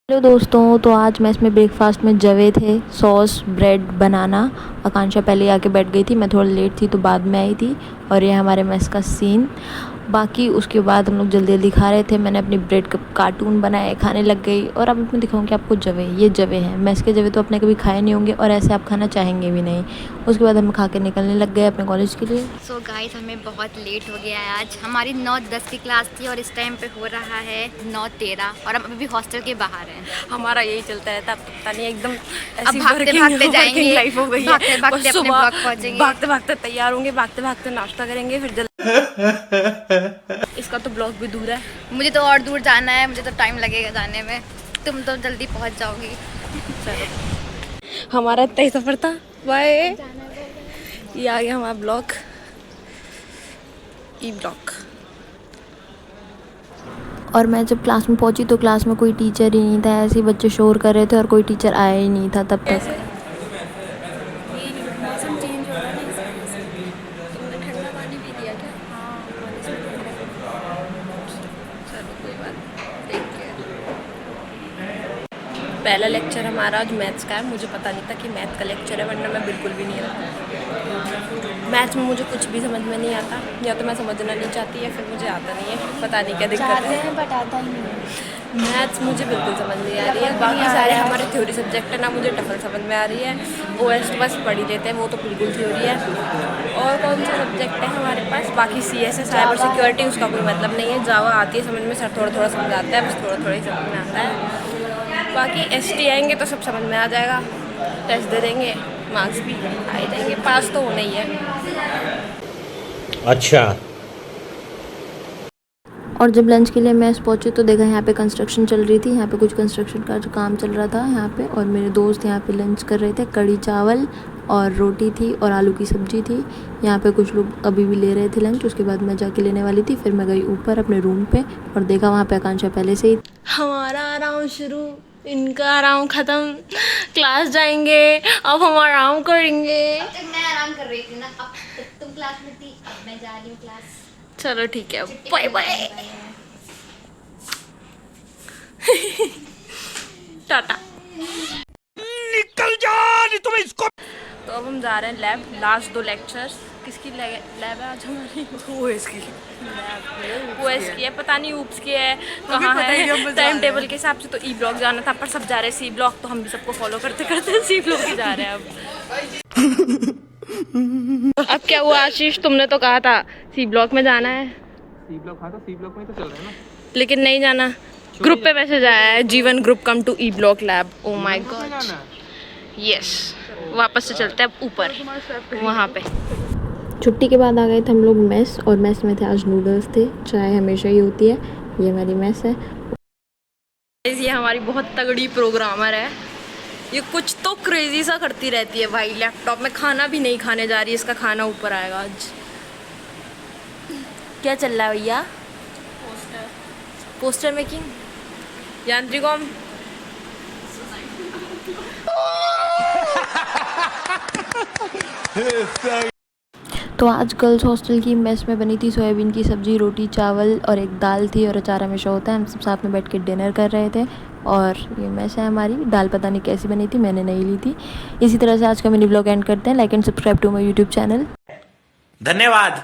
Hello दोस्तों, तो आज मैं इसमें ब्रेकफास्ट में जवे थे, सॉस, ब्रेड, बनाना। आकांक्षा पहले आके बैठ गई थी, मैं थोड़ा लेट थी तो बाद में आई थी। और ये हमारे मेस का सीन। बाकी उसके बाद हम लोग जल्दी जल्दी खा रहे थे। मैंने अपनी ब्रेड का कार्टून बनाए, खाने लग गई। और अब मैं दिखाऊंगी आपको जवे। ये जवे हैं, मेस के जवे तो आपने कभी खाए नहीं होंगे और ऐसे आप खाना चाहेंगे भी नहीं। उसके बाद हम खा के निकलने लग गए अपने कॉलेज के लिए। सो गाइस, हमें बहुत लेट हो गया है। आज हमारी 9:10 की क्लास थी और इस टाइम पे हो रहा है 9:13 और हम अभी भी हॉस्टल के बाहर हैं। हमारा यही चलता रहता है, पता नहीं एकदम अब भागते भागते जाएंगे, लाइफ हो गई है। भागते भागते अपने ब्लॉक पहुंचेंगे, भागते भागते तैयार होंगे, भागते भागते नाश्ता करेंगे, फिर जल्दी इसका तो ब्लॉक भी दूर है। मुझे तो और दूर जाना है, मुझे तो टाइम लगेगा जाने में। तुम तो जल्दी पहुंच जाओगी। चलो, हमारा इतना ही सफर था। बाय। ये आ गया हमारा ब्लॉक, ई ब्लॉक। और मैं जब क्लास में पहुंची तो क्लास में कोई टीचर ही नहीं था। ऐसे ही बच्चे शोर कर रहे थे और कोई टीचर आया ही नहीं था तब तक। मौसम चेंज हो रहा है, इस वजह से तुमने ठंडा पानी पी लिया क्या? चलो कोई बात नहीं, देखते हैं। पहला लेक्चर हमारा आज मैथ्स का है। मुझे पता नहीं था कि मैथ का लेक्चर है, वरना मैं बिल्कुल भी नहीं आता। मैथ्स में मुझे कुछ भी समझ में नहीं आता, या तो मैं समझना नहीं चाहती या फिर मुझे आता नहीं है। पता नहीं क्या दिक्कत है, बट आता ही नहीं। मैथ्स मुझे बिल्कुल समझ नहीं आ रही है। बाकी सारे हमारे थ्योरी सब्जेक्ट है ना, मुझे टफल समझ में आ रही है। ओएस तो बस पढ़ ही लेते हैं, वो तो बिल्कुल थ्योरी है। और कौन सा सब्जेक्ट है हमारे पास? बाकी CSS साइबर सिक्योरिटी, उसका कोई मतलब नहीं है। जावा आती है समझ में, सर थोड़ा थोड़ा समझाता है, बस थोड़ा थोड़ा ही समझ में आता है। बाकी ST आएंगे तो सब समझ में आ जाएगा। टेस्ट दे देंगे, मार्क्स भी आ ही जाएंगे, पास तो होना ही है। अच्छा। और जब लंच के लिए मेस पहुंची तो देखा यहाँ पे कंस्ट्रक्शन चल रही थी। यहाँ पे कुछ कंस्ट्रक्शन का जो काम चल रहा था यहाँ पे। और मेरे दोस्त यहाँ पे लंच कर रहे थे। कड़ी चावल और रोटी थी और आलू की सब्जी थी। यहाँ पे कुछ लोग अभी भी ले रहे थे लंच। उसके बाद मैं जाके लेने वाली थी। फिर मैं गई ऊपर अपने रूम पे और देखा वहाँ पे आकांक्षा पहले से ही। हमारा आराम शुरू, इनका आराम खत्म। क्लास जाएंगे, अब हम आराम करेंगे। अब तक मैं आराम कर रही थी ना, अब तुम क्लास में थी, अब मैं जा रही हूँ क्लास। चलो ठीक है, बाय बाय, टाटा। निकल जा, नहीं तो मैं इसको। तो अब हम जा रहे हैं लैब। Last 2 lectures. किसकी लैब है आज हमारी? ओएस की है, पता नहीं ऊप्स की है, कहाँ है। टाइम टेबल के हिसाब से तो ई ब्लॉक जाना था, पर सब जा रहे हैं सी ब्लॉक, तो हम भी सबको फॉलो करते करते सी ब्लॉक ही जा रहे हैं अब क्या हुआ आशीष? तुमने तो कहा था सी ब्लॉक में जाना है। सी ब्लॉक, हाँ तो सी ब्लॉक में तो चल रहे हैं ना। लेकिन नहीं जाना। ग्रुप पे मैसेज आया है, Jeevan group come to E block lab. Oh my god, yes. वापस से चलते हैं ऊपर, वहाँ पे। छुट्टी के बाद आ गए थे हम लोग मेस। और मेस में थे आज नूडल्स थे। चाय हमेशा ही होती है। ये हमारी मेस है। ये हमारी बहुत तगड़ी प्रोग्रामर है। ये कुछ तो क्रेजी सा करती रहती है भाई। लैपटॉप में खाना भी नहीं खाने जा रही है, इसका खाना ऊपर आएगा आज। क्या चल रहा है भैया? Poster making. यांत्रिकम। तो आज गर्ल्स हॉस्टल की मेस में बनी थी सोयाबीन की सब्ज़ी, रोटी, चावल और एक दाल थी और अचार हमेशा होता है। हम सब साथ में बैठ के डिनर कर रहे थे। और ये मेस है हमारी। दाल पता नहीं कैसी बनी थी, मैंने नहीं ली थी। इसी तरह से आज का मिनी ब्लॉग एंड करते हैं। Like and subscribe to my YouTube channel. धन्यवाद।